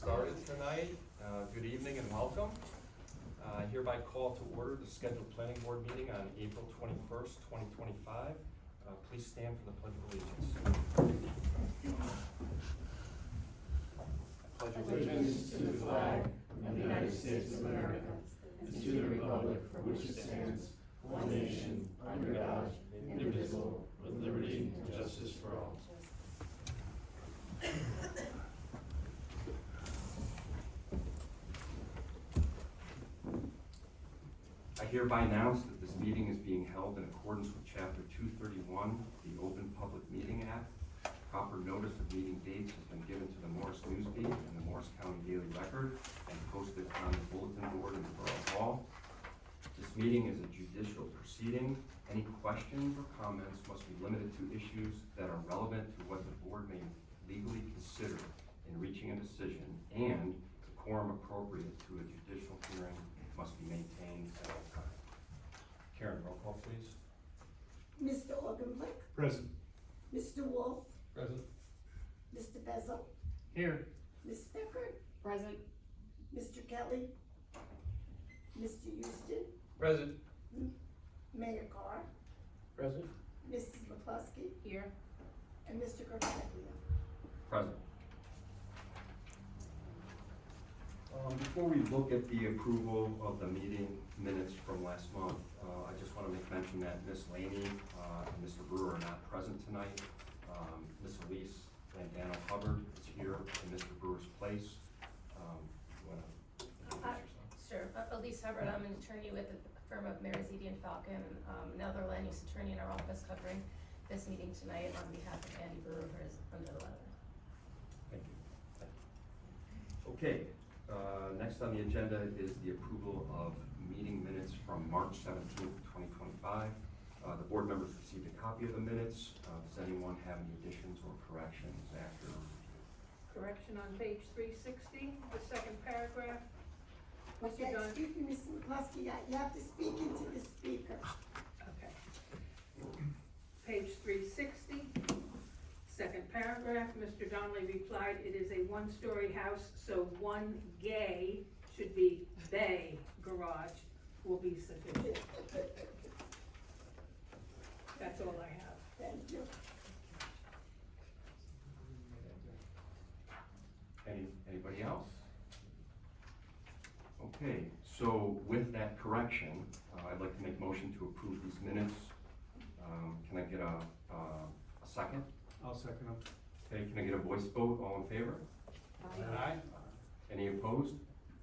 started tonight. Good evening and welcome. I hereby call to order the scheduled planning board meeting on April 21st, 2025. Please stand for the Pledge of Allegiance. I pledge Allegiance to the flag of the United States of America and to the republic for which it stands, one nation, under God, indivisible, with liberty and justice for all. I hereby announce that this meeting is being held in accordance with Chapter 231 of the Open Public Meeting Act. Proper notice of meeting dates has been given to the Morris Newsbeat and the Morris County Daily Record and posted on the bulletin board in the Borough Hall. This meeting is a judicial proceeding. Any questions or comments must be limited to issues that are relevant to what the board may legally consider in reaching a decision, and the quorum appropriate to a judicial hearing must be maintained at all times. Karen, roll call please. Mr. Augenblick, Present. Mr. Wolf, Present. Mr. Bezel, Here. Ms. Becker, Present. Mr. Kelly, Mr. Houston, Present. Mayor Carr, Present. Mrs. McCluskey, Here. and Mr. Garbaglio. Present. Before we look at the approval of the meeting minutes from last month, I just want to make mention that Ms. Laney and Mr. Brewer are not present tonight. Ms. Elise Hubbard is here in Mr. Brewer's place. You want to introduce yourself? Sure. Elise Hubbard, I'm an attorney with the firm of Memorialization Falcon, another land use attorney in our office covering this meeting tonight on behalf of Andy Brewer, who is under the weather. Thank you. Thank you. Okay, next on the agenda is the approval of meeting minutes from March 17th, 2025. The board members received a copy of the minutes. Does anyone have any additions or corrections after? Correction on page 360, the second paragraph. Okay, Mr. Dunn. excuse me, Mrs. McCluskey, you have to speak into the speaker. Okay. Page 360, second paragraph, Mr. Donnelly replied, "It is a one-story house, so one gay should be bay garage will be sufficient." That's all I have. Thank you. Anybody else? Okay, so with that correction, I'd like to make motion to approve these minutes. Can I get a second? I'll second them. Okay, can I get a voice vote? All in favor? Aye. Any opposed?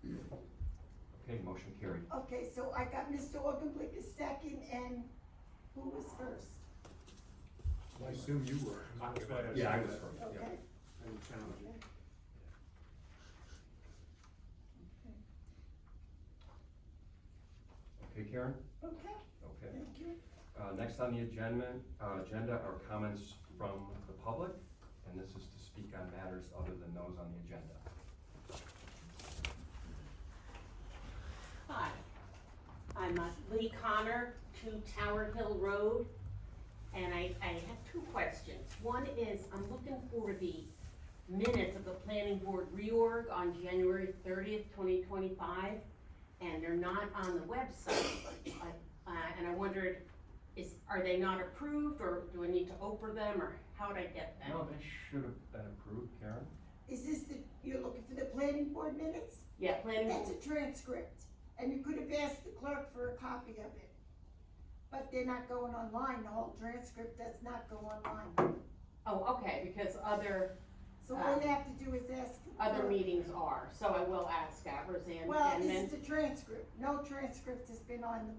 Okay, motion carried. Okay, so I got Mr. Augenblick as second, and who was first? I assume you were. Yeah, I was first, yeah. Okay. I didn't challenge you. Okay, Karen? Okay, Okay. thank you. Next on the agenda are comments from the public, and this is to speak on matters other than those on the agenda. Hi, I'm Lee Connor, 2 Tower Hill Road, and I have 2 questions. One is, I'm looking for the minutes of the planning board reorg on January 30th, 2025, and they're not on the website. And I wondered, are they not approved, or do I need to open them, or how would I get them? No, they should have been approved, Karen. Is this you're looking for the planning board minutes? Yeah, planning That's board. a transcript, and you could have asked the clerk for a copy of it. But they're not going online, the whole transcript does not go online. Oh, okay, because other So all you have to do is ask. the other clerk. meetings are, so I will ask ours, Well, and then. this is the transcript, no transcript has been on the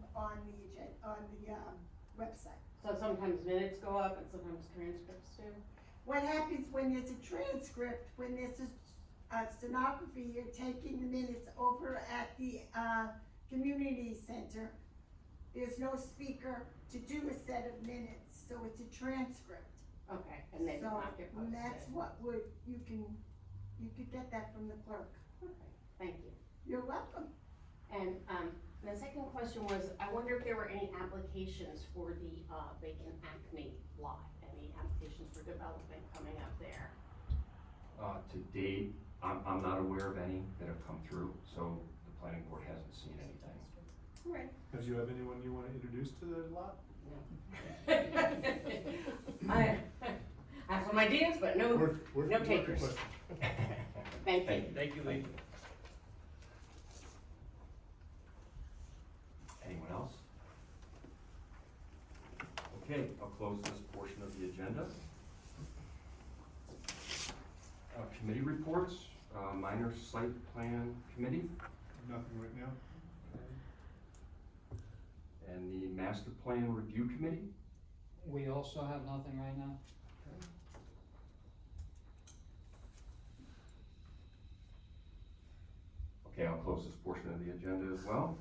website. So sometimes minutes go up and sometimes transcripts do? What happens when there's a transcript, when there's a stenography, you're taking the minutes over at the, community center, there's no speaker to do a set of minutes, so it's a transcript. Okay, and they do So, not get posted? and that's what you could get that from the clerk. Okay, thank you. You're welcome. And, the second question was, I wonder if there were any applications for the, vacant Acme lot, any applications for development coming up there? To date, I'm not aware of any that have come through, so the planning board hasn't seen anything. All right. Do you have anyone you want to introduce to the lot? I have some ideas, but no, Worth no your takers. question. Thank you. Thank you, Lee. Anyone else? Okay, I'll close this portion of the agenda. Committee reports, minor site plan committee, Nothing right now. and the master plan review committee. We also have nothing right now. Okay, I'll close this portion of the agenda as well.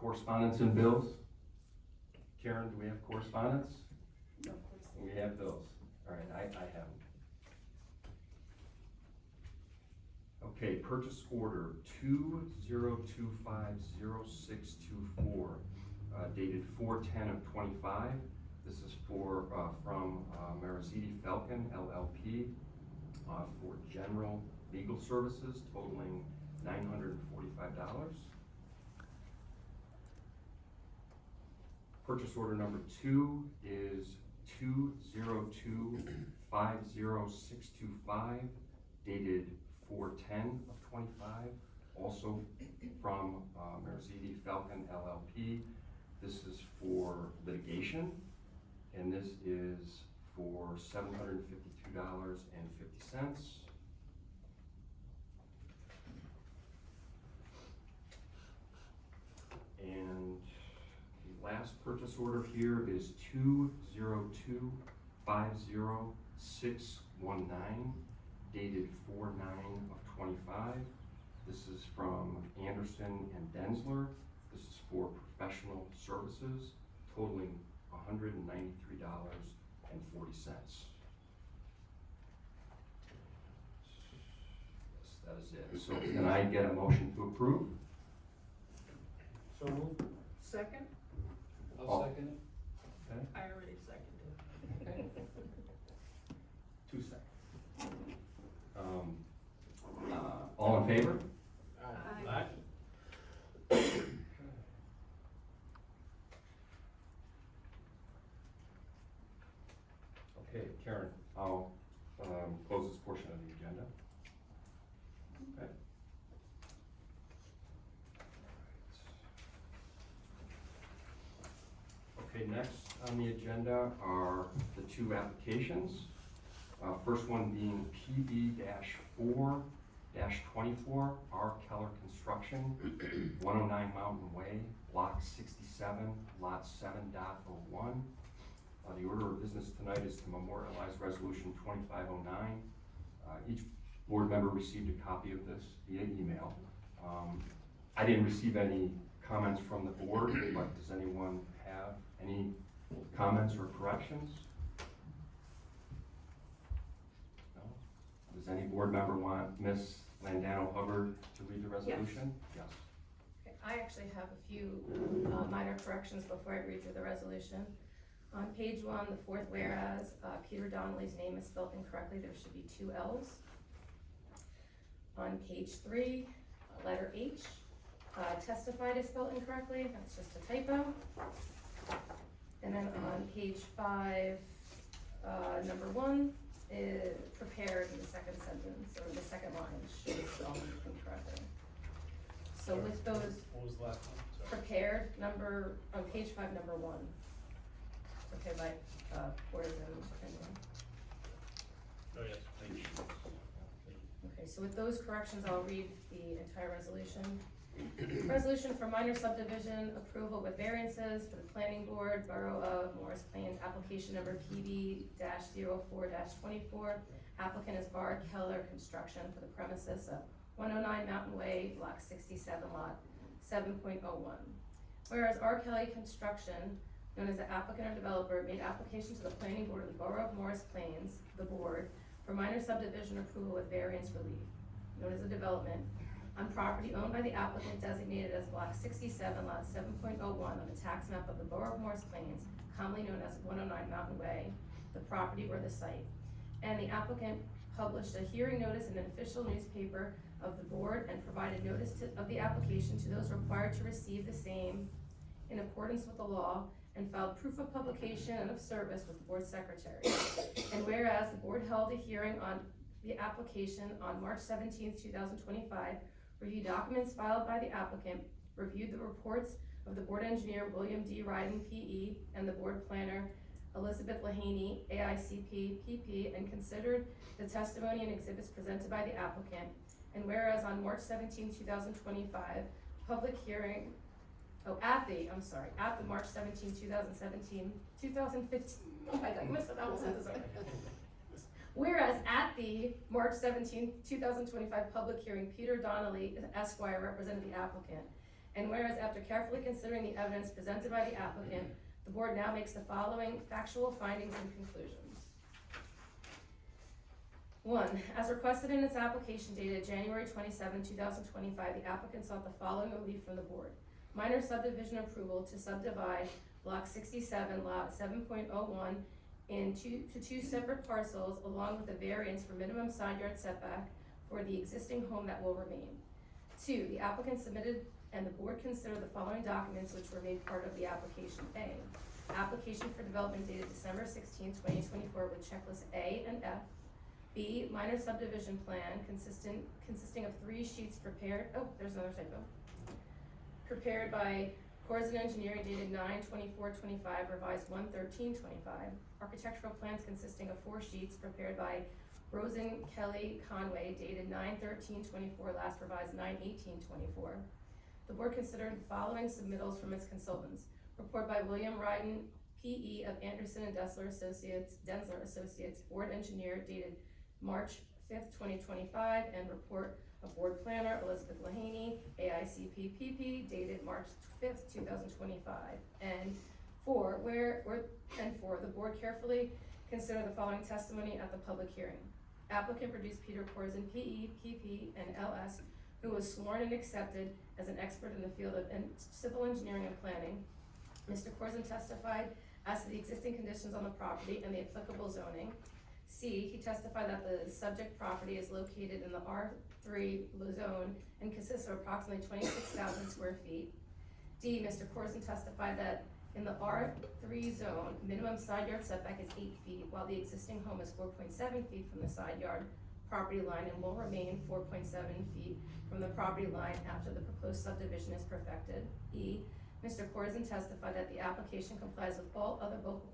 Correspondence and bills. Karen, do we have correspondence? No, of course. We have bills. All right, I have them. Okay, purchase order 20250624, dated 4/10/25. This is for, from Marizidi Falcon LLP, for general legal services totaling $945. Purchase order number 2 is 2025065, dated 4/10/25, also from Marizidi Falcon LLP. This is for litigation, and this is for $752.50. And the last purchase order here is 202506619, dated 4/9/25. This is from Anderson and Densler. This is for professional services totaling $193.40. Yes, that is it. So can I get a motion to approve? So moved. Second? I'll second it. Okay, I already seconded. 2 seconds. All in favor? Aye. Okay, Karen, I'll close this portion of the agenda. Okay. Okay, next on the agenda are the 2 applications. First one being PB-4-24, R. Keller Construction, 109 Mountain Way, Block 67, Lot 7.01. The order of business tonight is to memorialize Resolution 2509. Each board member received a copy of this via email. I didn't receive any comments from the board, but does anyone have any comments or corrections? No? Does any board member want Ms. Landano Hubbard to read the resolution? Yes. Okay, I actually have a few minor corrections before I read through the resolution. On page 1, the fourth whereas, Peter Donnelly's name is spelled incorrectly. There should be 2 L's. On page 3, letter H, testified is spelled incorrectly. That's just a typo. And then on page 5, number 1 is prepared in the second sentence, or the second line should be spelled incorrectly. So with those What was the last one? Sorry. prepared, on page 5, number 1. Prepared by, Coors and Oh, yes, thank you. Okay, so with those corrections, I'll read the entire resolution. Resolution for minor subdivision approval with variances for the planning board, Borough of Morris Plains, application number PB-04-24. Applicant is R. Keller Construction for the premises of 109 Mountain Way, Block 67, Lot 7.01. Whereas R. Kelly Construction, known as the applicant or developer, made application to the planning board of the Borough of Morris Plains, the board, for minor subdivision approval with variance relief, known as a development, on property owned by the applicant designated as Block 67, Lot 7.01 on the tax map of the Borough of Morris Plains, commonly known as 109 Mountain Way, the property or the site. And the applicant published a hearing notice in an official newspaper of the board and provided notice of the application to those required to receive the same in accordance with the law, and filed proof of publication and of service with the board secretary. And whereas the board held a hearing on the application on March 17th, 2025, reviewed documents filed by the applicant, reviewed the reports of the board engineer William D. Ryden, P.E., and the board planner Elizabeth Lahaney, AICP, PP, and considered the testimony and exhibits presented by the applicant. And whereas on March 17, 2025, public hearing, at the March 17, 2015, oh my God, I missed that whole sentence. Whereas at the March 17, 2025 public hearing, Peter Donnelly, Esquire, represented the applicant. And whereas after carefully considering the evidence presented by the applicant, the board now makes the following factual findings and conclusions. 1, as requested in its application dated January 27, 2025, the applicant sought the following relief from the board. Minor subdivision approval to subdivide block 67, lot 7.01 into two separate parcels, along with a variance for minimum side yard setback for the existing home that will remain. 2, the applicant submitted and the board considered the following documents which were made part of the application. A, application for development dated December 16, 2024 with checklist A and F. B, minor subdivision plan consisting of 3 sheets prepared, oh, there's another typo. Prepared by Correspondence and Engineering dated 9/24/25, revised 1/13/25. Architectural plans consisting of 4 sheets prepared by Rosen Kelly Conway dated 9/13/24, last revised 9/18/24. The board considered the following submittals from its consultants. Report by William Ryden, P.E. of Anderson and Densler Associates, board engineer dated March 5th, 2025, and report of board planner Elizabeth Lahaney, AICP PP, dated March 5th, 2025. And 4, the board carefully considered the following testimony at the public hearing. Applicant produced Peter Korzen, PE, PP, and LS, who was sworn and accepted as an expert in the field of civil engineering and planning. Mr. Korzen testified as to the existing conditions on the property and the applicable zoning. C, he testified that the subject property is located in the R3 zone and consists of approximately 26,000 square feet. D, Mr. Korzen testified that in the R3 zone, minimum side yard setback is 8 feet, while the existing home is 4.7 feet from the side yard property line and will remain 4.7 feet from the property line after the proposed subdivision is perfected. E, Mr. Korzen testified that the application complies with all other bulk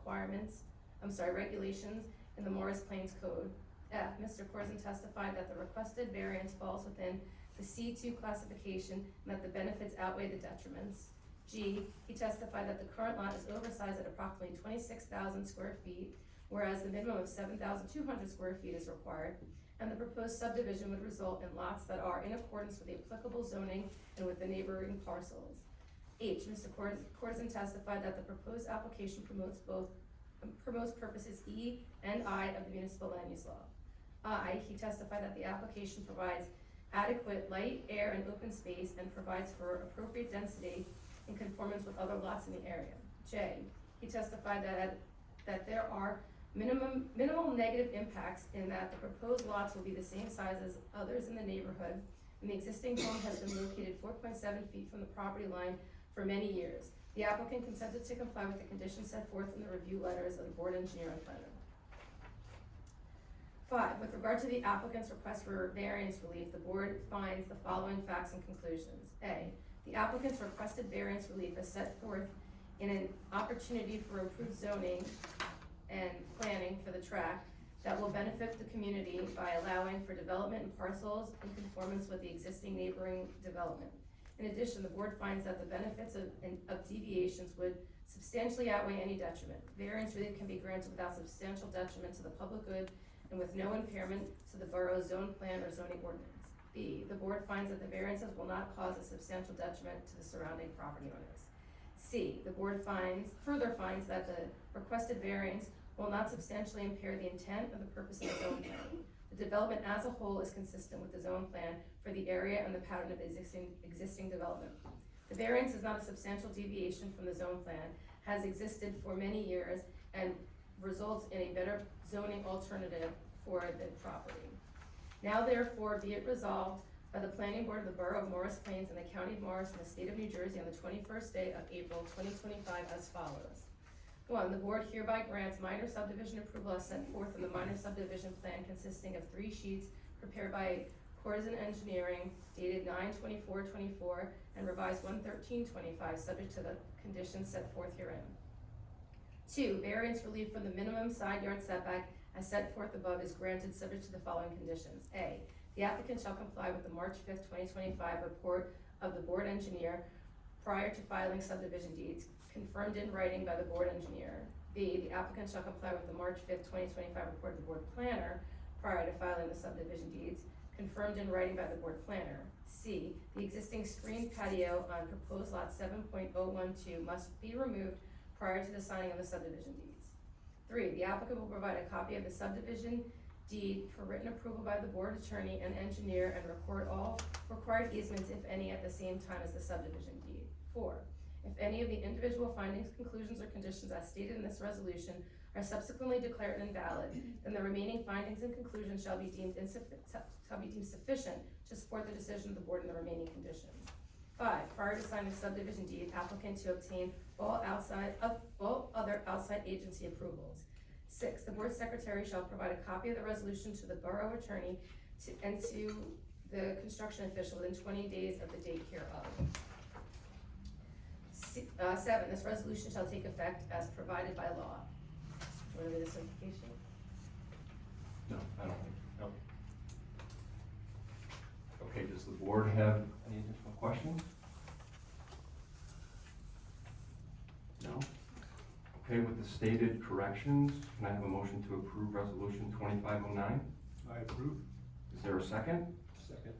regulations in the Morris Plains Code. F, Mr. Korzen testified that the requested variance falls within the C2 classification and that the benefits outweigh the detriments. G, he testified that the current lot is oversized at approximately 26,000 square feet, whereas the minimum of 7,200 square feet is required, and the proposed subdivision would result in lots that are in accordance with the applicable zoning and with the neighboring parcels. H, Mr. Korzen testified that the proposed application promotes purposes E and I of the municipal land use law. I, he testified that the application provides adequate light, air, and open space and provides for appropriate density in conformance with other lots in the area. J, he testified that there are minimal negative impacts in that the proposed lots will be the same size as others in the neighborhood, and the existing home has been located 4.7 feet from the property line for many years. The applicant consented to comply with the conditions set forth in the review letters of the board engineer and planner. 5, with regard to the applicant's request for variance relief, the board finds the following facts and conclusions. A, the applicant's requested variance relief is set forth in an opportunity for improved zoning and planning for the tract that will benefit the community by allowing for development in parcels in conformance with the existing neighboring development. In addition, the board finds that the benefits of deviations would substantially outweigh any detriment. Variance relief can be granted without substantial detriment to the public good and with no impairment to the borough's zone plan or zoning ordinance. B, the board finds that the variances will not cause a substantial detriment to the surrounding property owners. C, the board further finds that the requested variance will not substantially impair the intent or the purpose of the zone plan. The development as a whole is consistent with the zone plan for the area and the pattern of existing development. The variance is not a substantial deviation from the zone plan, has existed for many years, and results in a better zoning alternative for the property. Now therefore be it resolved by the Planning Board of the Borough of Morris Plains and the County of Morris and the State of New Jersey on the 21st day of April 2025 as follows. 1, the board hereby grants minor subdivision approval as set forth in the minor subdivision plan consisting of 3 sheets prepared by Correspondence and Engineering dated 9/24/24 and revised 1/13/25 subject to the conditions set forth herein. 2, variance relief from the minimum side yard setback as set forth above is granted subject to the following conditions. A, the applicant shall comply with the March 5th, 2025 report of the board engineer prior to filing subdivision deeds, confirmed in writing by the board engineer. B, the applicant shall comply with the March 5th, 2025 report of the board planner prior to filing the subdivision deeds, confirmed in writing by the board planner. C, the existing screened patio on proposed lot 7.012 must be removed prior to the signing of the subdivision deeds. 3, the applicant will provide a copy of the subdivision deed for written approval by the board attorney and engineer and record all required easements, if any, at the same time as the subdivision deed. 4, if any of the individual findings, conclusions, or conditions as stated in this resolution are subsequently declared invalid, then the remaining findings and conclusions shall be deemed sufficient to support the decision of the board and the remaining conditions. 5, prior to signing the subdivision deed, applicant to obtain all other outside agency approvals. 6, the board secretary shall provide a copy of the resolution to the borough attorney and to the construction official within 20 days of the date hereof. 7, this resolution shall take effect as provided by law. Want to read the certification? No, I don't think, no. Okay, does the board have any additional questions? No? Okay, with the stated corrections, can I have a motion to approve resolution 2509? I approve. Is there a second? Second.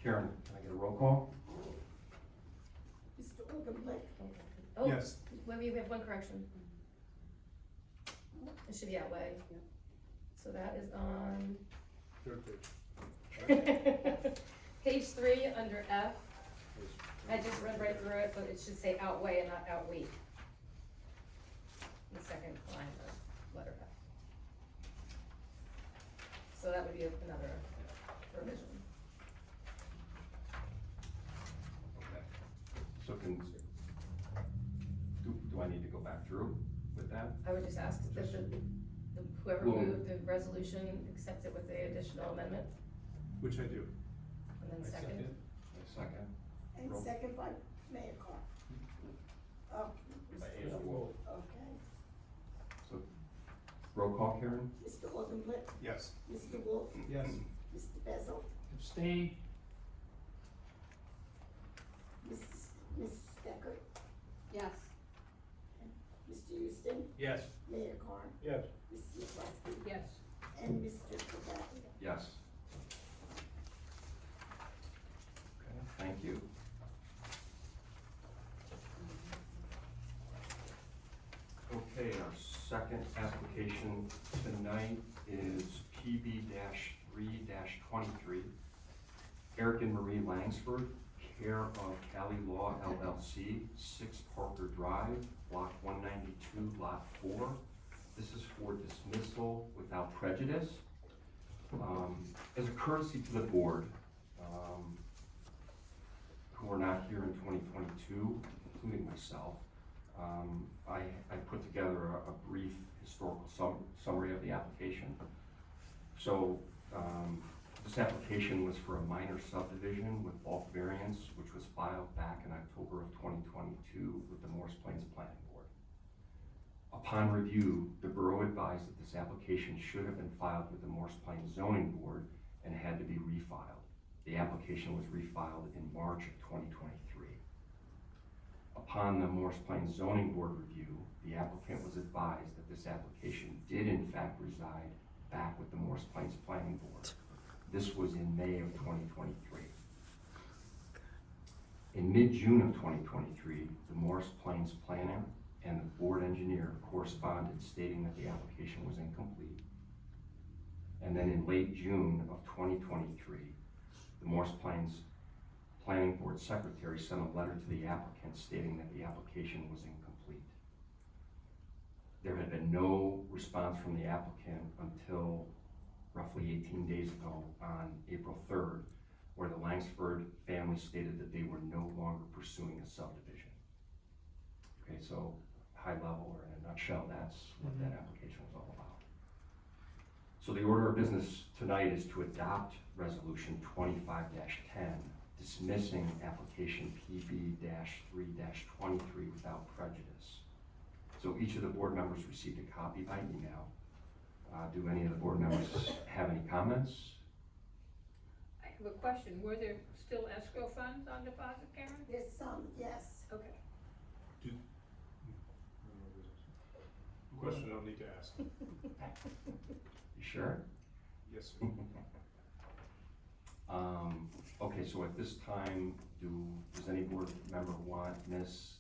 Karen, can I get a roll call? Mr. Ogenblick, Oh, Yes. wait, we have one correction. It should be that way. So that is on Third page. page 3 under F. I just read right through it, but it should say outweigh and not outweigh. The second line of letter F. So that would be another revision. Okay. So do I need to go back through with that? I would just ask that whoever Well- moved the resolution accepts it with the additional amendment, Which I do. and then I second. A second. and Roll. second by Mayor Carr. Oh, By Ada Wolf. okay. So, roll call, Karen? Mr. Ogenblick, Yes. Mr. Wolf, Yes. Mr. Bezel, Abstain. Mrs. Decker, Yes. Mr. Houston, Yes. Mayor Carr, Yes. Mrs. McCluskey, Yes. and Mr. Kvasny. Yes. Okay, thank you. Okay, our second application tonight is PB-3-23. Eric and Marie Langsford, care of Cali Law LLC, 6 Parker Drive, block 192, lot 4. This is for dismissal without prejudice. As a courtesy to the board, who are not here in 2022, including myself, I put together a brief historical summary of the application. So, this application was for a minor subdivision with bulk variance, which was filed back in October of 2022 with the Morris Plains Planning Board. Upon review, the borough advised that this application should have been filed with the Morris Plains Zoning Board and had to be refiled. The application was refiled in March of 2023. Upon the Morris Plains Zoning Board review, the applicant was advised that this application did in fact reside back with the Morris Plains Planning Board. This was in May of 2023. In mid-June of 2023, the Morris Plains planner and the board engineer corresponded stating that the application was incomplete. And then in late June of 2023, the Morris Plains Planning Board secretary sent a letter to the applicant stating that the application was incomplete. There had been no response from the applicant until roughly 18 days ago on April 3rd, where the Langsford family stated that they were no longer pursuing a subdivision. Okay, so high level, or in a nutshell, that's what that application was all about. So the order of business tonight is to adopt resolution 25-10, dismissing application PB-3-23 without prejudice. So each of the board members received a copy by email. Do any of the board members have any comments? I have a question, were there still escrow funds on deposit, Karen? There's some, yes. Okay. Question I don't need to ask. You sure? Yes, sir. Okay, so at this time, does any board member want Ms.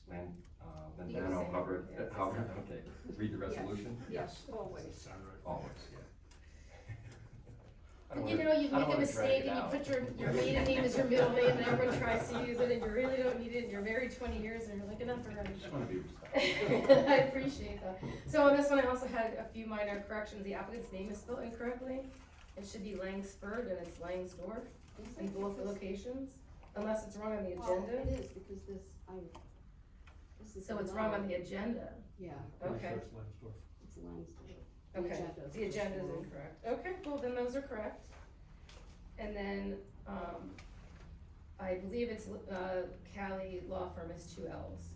Landano Hubbard, okay, read the resolution? Yes, always. Sound right? Always, yeah. I don't You wanna- know, you I don't make a wanna drag mistake it and you out. put your maiden name as your middle name and everyone tries to use it and you really don't need it and you're married 20 years and you're like, enough already. Just wanna be respectful. I appreciate that. So on this one, I also had a few minor corrections. The applicant's name is spelled incorrectly. It should be Langsford and it's Langsdorf in both locations, unless it's wrong on the Well, agenda. it is, because this is. So it's wrong on the agenda. Yeah, Okay, It's Langsdorf. it's Langsdorf. okay. The agenda is incorrect. Okay, well then those are correct. And then, I believe it's, Cali Law Firm is 2 L's.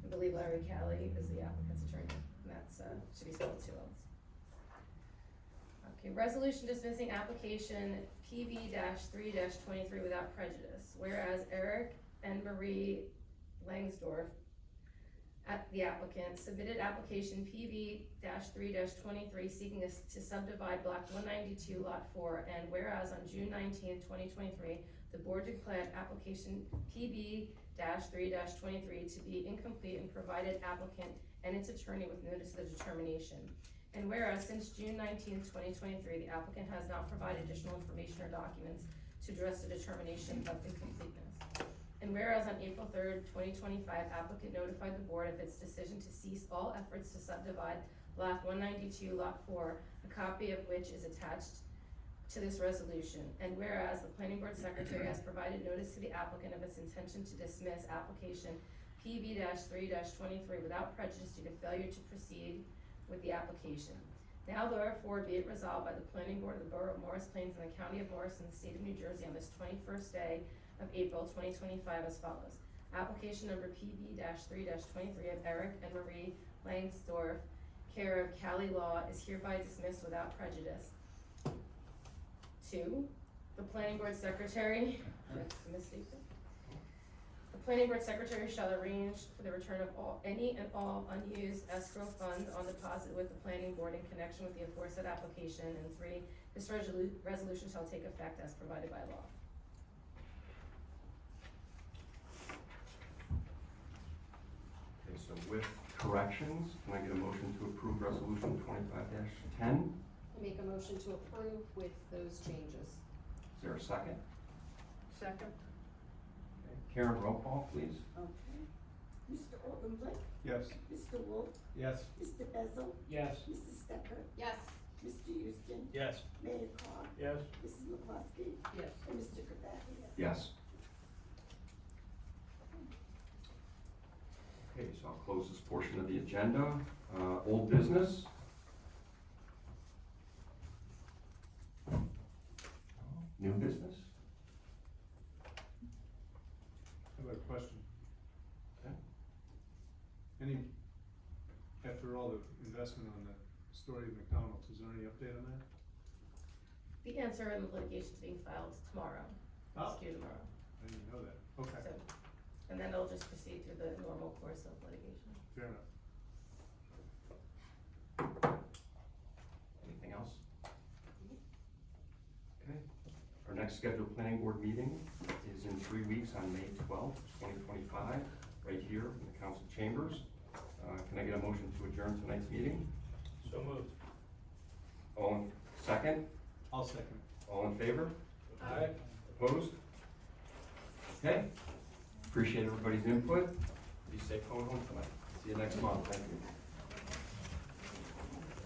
I believe Larry Cali is the applicant's attorney, and that's, should be spelled 2 L's. Okay, resolution dismissing application PB-3-23 without prejudice, whereas Eric and Marie Langsdorf, the applicant, submitted application PB-3-23 seeking us to subdivide block 192 lot 4, and whereas on June 19th, 2023, the board declared application PB-3-23 to be incomplete and provided applicant and its attorney with notice of the determination. And whereas since June 19th, 2023, the applicant has not provided additional information or documents to address the determination of incompleteness. And whereas on April 3rd, 2025, applicant notified the board of its decision to cease all efforts to subdivide block 192 lot 4, a copy of which is attached to this resolution. And whereas the planning board secretary has provided notice to the applicant of its intention to dismiss application PB-3-23 without prejudice due to failure to proceed with the application. Now therefore be it resolved by the planning board of the borough of Morris Plains and the county of Morris in the state of New Jersey on this 21st day of April 2025 as follows. Application number PB-3-23 of Eric and Marie Langsdorf, care of Cali Law, is hereby dismissed without prejudice. 2, the planning board secretary, that's a mistake. The planning board secretary shall arrange for the return of any and all unused escrow funds on deposit with the planning board in connection with the aforesaid application. And 3, this resolution shall take effect as provided by law. Okay, so with corrections, can I get a motion to approve resolution 25-10? I make a motion to approve with those changes. Is there a second? Second. Okay. Karen, roll call, please. Okay. Mr. Oldenblick, Yes. Mr. Wolf, Yes. Mr. Bezel, Yes. Mrs. Stecker, Yes. Mr. Houston, Yes. Mayor Clark, Yes. Mrs. McCluskey, Yes. and Mr. Gabati. Yes. Okay, so I'll close this portion of the agenda. Old business? New business? I have a question. Okay. After all the investment on the story of McDonald's, is there any update on that? The answer in the litigation is being filed tomorrow. Oh. It's due tomorrow. I didn't know that. Okay, So, and then it'll just proceed through the normal course of litigation. fair enough. Anything else? Okay. Our next scheduled planning board meeting is in 3 weeks on May 12th, 2025, right here in the council chambers. Can I get a motion to adjourn tonight's meeting? So moved. All in second? I'll second. All in favor? Aye. Opposed? Okay. Appreciate everybody's input. Be safe going home tonight. See you next month. Thank you.